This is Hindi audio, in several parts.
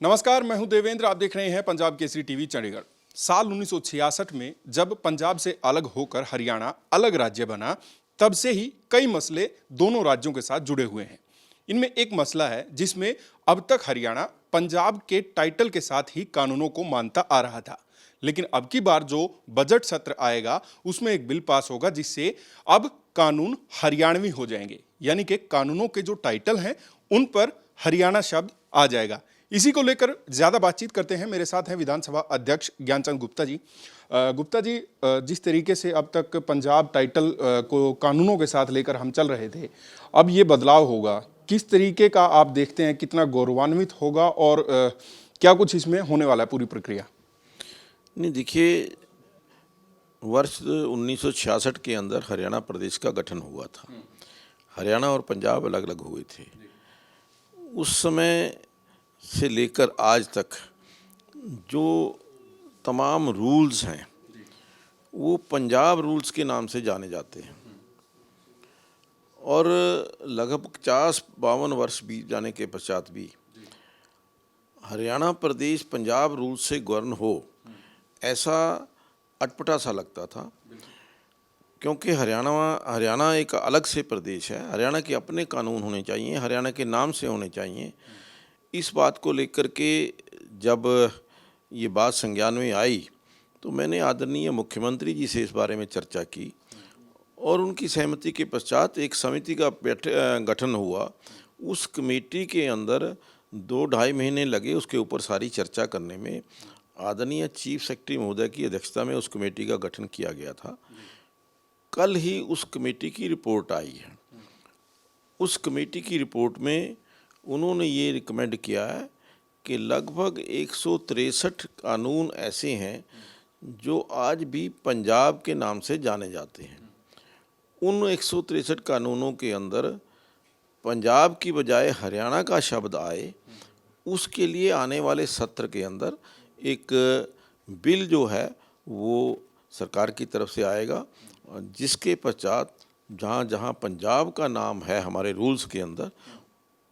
नमस्कार, मैं हूं देवेंद्र। आप देख रहे हैं पंजाब केसरी टीवी चंडीगढ़। साल 1966 में जब पंजाब से अलग होकर हरियाणा अलग राज्य बना, तब से ही कई मसले दोनों राज्यों के साथ जुड़े हुए हैं। इनमें एक मसला है जिसमें अब तक हरियाणा पंजाब के टाइटल के साथ ही कानूनों को मानता आ रहा था, लेकिन अब की बार जो बजट सत्र आएगा उसमें एक बिल पास होगा जिससे अब कानून हरियाणवी हो जाएंगे, यानी कि कानूनों के जो टाइटल हैं उन पर हरियाणा शब्द आ जाएगा। इसी को लेकर ज्यादा बातचीत करते हैं। मेरे साथ हैं विधानसभा अध्यक्ष ज्ञानचंद गुप्ता जी। गुप्ता जी, जिस तरीके से अब तक पंजाब टाइटल को कानूनों के साथ लेकर हम चल रहे थे, अब ये बदलाव होगा, किस तरीके का आप देखते हैं, कितना गौरवान्वित होगा और क्या कुछ इसमें होने वाला है पूरी प्रक्रिया? नहीं, देखिए, वर्ष 1966 के अंदर हरियाणा प्रदेश का गठन हुआ था। हरियाणा और पंजाब अलग अलग हुए थे। उस समय से लेकर आज तक जो तमाम रूल्स हैं वो पंजाब रूल्स के नाम से जाने जाते हैं और लगभग 50-52 वर्ष बीत जाने के पश्चात भी हरियाणा प्रदेश पंजाब रूल्स से गवर्न हो, ऐसा अटपटा सा लगता था। क्योंकि हरियाणा एक अलग से प्रदेश है। हरियाणा के अपने कानून होने चाहिए, हरियाणा के नाम से होने चाहिए। इस बात को लेकर के जब ये बात संज्ञान में आई तो मैंने आदरणीय मुख्यमंत्री जी से इस बारे में चर्चा की और उनकी सहमति के पश्चात एक समिति का गठन हुआ। उस कमेटी के अंदर 2-2.5 महीने लगे उसके ऊपर सारी चर्चा करने में। आदरणीय चीफ सेक्रेटरी महोदय की अध्यक्षता में उस कमेटी का गठन किया गया था। कल ही उस कमेटी की रिपोर्ट आई है। उस कमेटी की रिपोर्ट में उन्होंने ये रिकमेंड किया है कि लगभग 163 कानून ऐसे हैं जो आज भी पंजाब के नाम से जाने जाते हैं। उन 163 कानूनों के अंदर पंजाब की बजाय हरियाणा का शब्द आए, उसके लिए आने वाले सत्र के अंदर एक बिल जो है वो सरकार की तरफ से आएगा, जिसके पश्चात जहाँ जहाँ पंजाब का नाम है हमारे रूल्स के अंदर,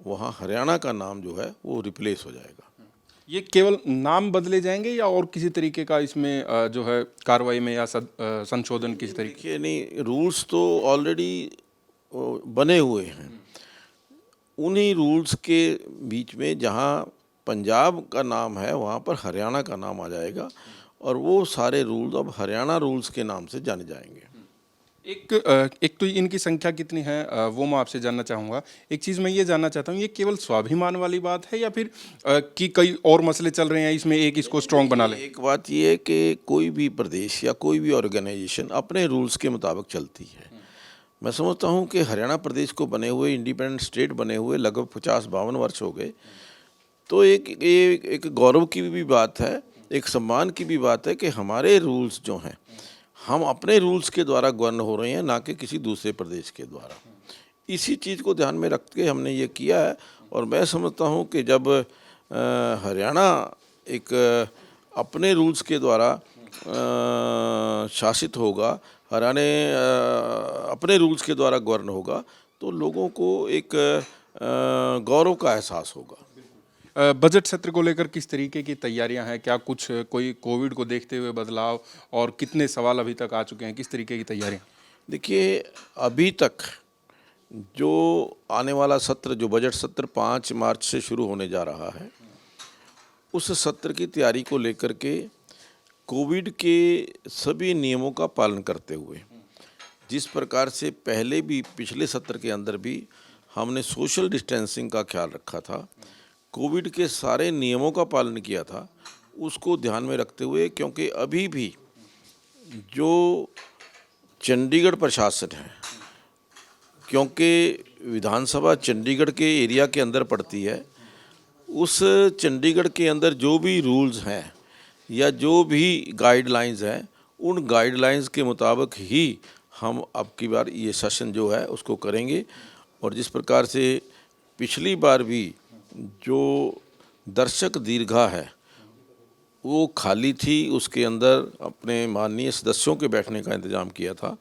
वहाँ हरियाणा का नाम जो है वो रिप्लेस हो जाएगा। ये केवल नाम बदले जाएंगे या और किसी तरीके का इसमें जो है कार्रवाई में या संशोधन किसी तरीके? देखिए, नहीं, रूल्स तो ऑलरेडी बने हुए हैं। उन्हीं रूल्स के बीच में जहाँ पंजाब का नाम है वहाँ पर हरियाणा का नाम आ जाएगा और वो सारे रूल्स अब हरियाणा रूल्स के नाम से जाने जाएंगे। एक तो इनकी संख्या कितनी है वो मैं आपसे जानना चाहूँगा। एक चीज़ मैं ये जानना चाहता हूँ, ये केवल स्वाभिमान वाली बात है या फिर कि कई और मसले चल रहे हैं इसमें एक इसको स्ट्रॉन्ग बना लें? एक बात ये है कि कोई भी प्रदेश या कोई भी ऑर्गेनाइजेशन अपने रूल्स के मुताबिक चलती है। मैं समझता हूँ कि हरियाणा प्रदेश को बने हुए, इंडिपेंडेंट स्टेट बने हुए लगभग 50-52 वर्ष हो गए। तो एक गौरव की भी बात है, एक सम्मान की भी बात है कि हमारे रूल्स जो हैं, हम अपने रूल्स के द्वारा गवर्न हो रहे हैं, ना कि किसी दूसरे प्रदेश के द्वारा। इसी चीज़ को ध्यान में रख के हमने ये किया है और मैं समझता हूँ कि जब हरियाणा एक अपने रूल्स के द्वारा शासित होगा, हरियाणा अपने रूल्स के द्वारा गवर्न होगा, तो लोगों को एक गौरव का एहसास होगा। बजट सत्र को लेकर किस तरीके की तैयारियां हैं? क्या कुछ कोई कोविड को देखते हुए बदलाव और कितने सवाल अभी तक आ चुके हैं? किस तरीके की तैयारियां? देखिए, अभी तक जो आने वाला सत्र, जो बजट सत्र 5 मार्च से शुरू होने जा रहा है, उस सत्र की तैयारी को लेकर के कोविड के सभी नियमों का पालन करते हुए, जिस प्रकार से पहले भी पिछले सत्र के अंदर भी हमने सोशल डिस्टेंसिंग का ख्याल रखा था, कोविड के सारे नियमों का पालन किया था, उसको ध्यान में रखते हुए, क्योंकि अभी भी जो चंडीगढ़ प्रशासन है, क्योंकि विधानसभा चंडीगढ़ के एरिया के अंदर पड़ती है, उस चंडीगढ़ के अंदर जो भी रूल्स हैं या जो भी गाइडलाइंस हैं, उन गाइडलाइंस के मुताबिक ही हम अब की बार ये सेशन जो है उसको करेंगे। और जिस प्रकार से पिछली बार भी जो दर्शक दीर्घा है वो खाली थी, उसके अंदर अपने माननीय सदस्यों के बैठने का इंतज़ाम किया था,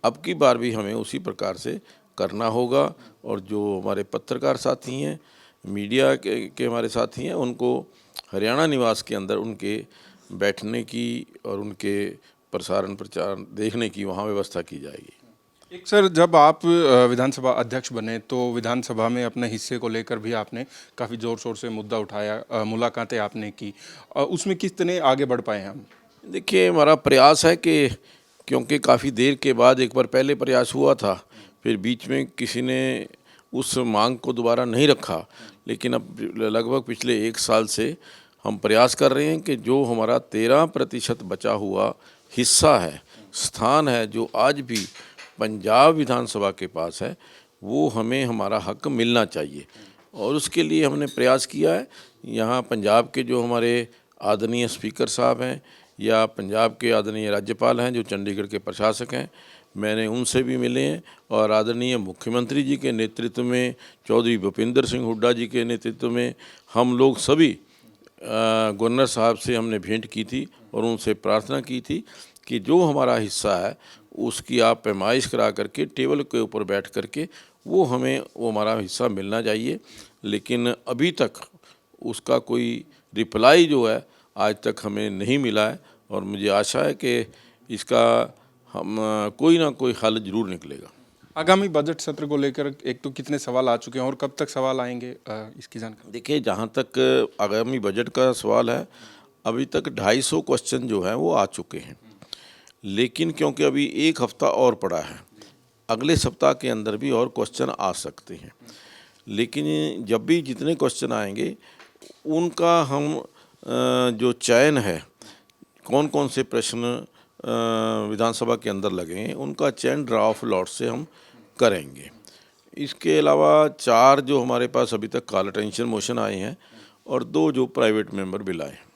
अब की बार भी हमें उसी प्रकार से करना होगा। और जो हमारे पत्रकार साथी हैं, मीडिया के हमारे साथी हैं, उनको हरियाणा निवास के अंदर उनके बैठने की और उनके प्रसारण प्रचार देखने की वहाँ व्यवस्था की जाएगी। एक सर, जब आप विधानसभा अध्यक्ष बने तो विधानसभा में अपने हिस्से को लेकर भी आपने काफ़ी ज़ोर शोर से मुद्दा उठाया, मुलाकातें आपने की, उसमें कितने आगे बढ़ पाए हम? देखिए, हमारा प्रयास है कि क्योंकि काफ़ी देर के बाद एक बार पहले प्रयास हुआ था, फिर बीच में किसी ने उस मांग को दोबारा नहीं रखा, लेकिन अब लगभग पिछले 1 साल से हम प्रयास कर रहे हैं कि जो हमारा 13% बचा हुआ हिस्सा है, स्थान है, जो आज भी पंजाब विधानसभा के पास है, वो हमें हमारा हक मिलना चाहिए। और उसके लिए हमने प्रयास किया है। यहाँ पंजाब के जो हमारे आदरणीय स्पीकर साहब हैं या पंजाब के आदरणीय राज्यपाल हैं जो चंडीगढ़ के प्रशासक हैं, मैंने उनसे भी मिले हैं और आदरणीय मुख्यमंत्री जी के नेतृत्व में, चौधरी भूपेंद्र सिंह हुड्डा जी के नेतृत्व में हम लोग सभी गवर्नर साहब से हमने भेंट की थी और उनसे प्रार्थना की थी कि जो हमारा हिस्सा है उसकी आप पैमाइश करा करके टेबल के ऊपर बैठ करके वो हमारा हिस्सा मिलना चाहिए। लेकिन अभी तक उसका कोई रिप्लाई जो है आज तक हमें नहीं मिला है और मुझे आशा है कि इसका हम कोई ना कोई हल जरूर निकलेगा। आगामी बजट सत्र को लेकर एक तो कितने सवाल आ चुके हैं और कब तक सवाल आएंगे, इसकी जानकारी? देखिए, जहाँ तक आगामी बजट का सवाल है, अभी तक 250 क्वेश्चन जो हैं वो आ चुके हैं, लेकिन क्योंकि अभी 1 हफ्ता और पड़ा है, अगले सप्ताह के अंदर भी और क्वेश्चन आ सकते हैं। लेकिन जब भी जितने क्वेश्चन आएंगे उनका हम जो चयन है, कौन कौन से प्रश्न विधानसभा के अंदर लगे हैं, उनका चयन ड्राफ्ट लॉट से हम करेंगे। इसके अलावा 4 जो हमारे पास अभी तक कॉल अटेंशन मोशन आए हैं और 2 जो प्राइवेट मेंबर बिल आए हैं।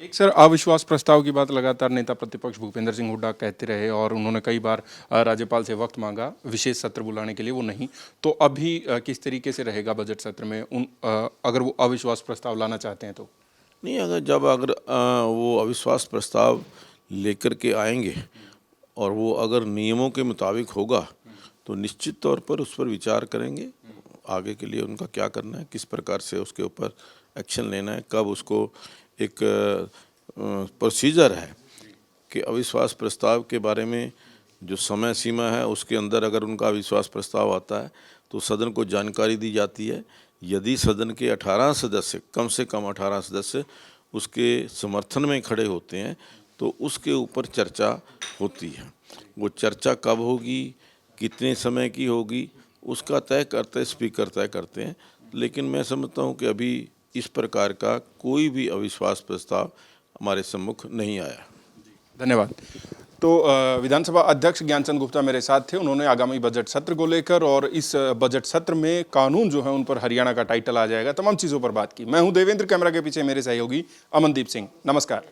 एक सर, अविश्वास प्रस्ताव की बात लगातार नेता प्रतिपक्ष भूपेंद्र सिंह हुड्डा कहते रहे और उन्होंने कई बार राज्यपाल से वक्त मांगा विशेष सत्र बुलाने के लिए, वो नहीं। तो अभी किस तरीके से रहेगा बजट सत्र में अगर वो अविश्वास प्रस्ताव लाना चाहते हैं तो? नहीं, अगर वो अविश्वास प्रस्ताव लेकर के आएंगे और वो अगर नियमों के मुताबिक होगा तो निश्चित तौर पर उस पर विचार करेंगे। आगे के लिए उनका क्या करना है, किस प्रकार से उसके ऊपर एक्शन लेना है, कब उसको एक प्रोसीजर है कि अविश्वास प्रस्ताव के बारे में जो समय सीमा है उसके अंदर अगर उनका अविश्वास प्रस्ताव आता है तो सदन को जानकारी दी जाती है। यदि सदन के 18 सदस्य, कम से कम 18 सदस्य उसके समर्थन में खड़े होते हैं तो उसके ऊपर चर्चा होती है। वो चर्चा कब होगी, कितने समय की होगी, उसका स्पीकर तय करते हैं। लेकिन मैं समझता हूँ कि अभी इस प्रकार का कोई भी अविश्वास प्रस्ताव हमारे सम्मुख नहीं आया। धन्यवाद। तो विधानसभा अध्यक्ष ज्ञानचंद गुप्ता मेरे साथ थे। उन्होंने आगामी बजट सत्र को लेकर और इस बजट सत्र में कानून जो है उन पर हरियाणा का टाइटल आ जाएगा, तमाम चीज़ों पर बात की। मैं हूं देवेंद्र, कैमरा के पीछे मेरे सहयोगी अमनदीप सिंह। नमस्कार।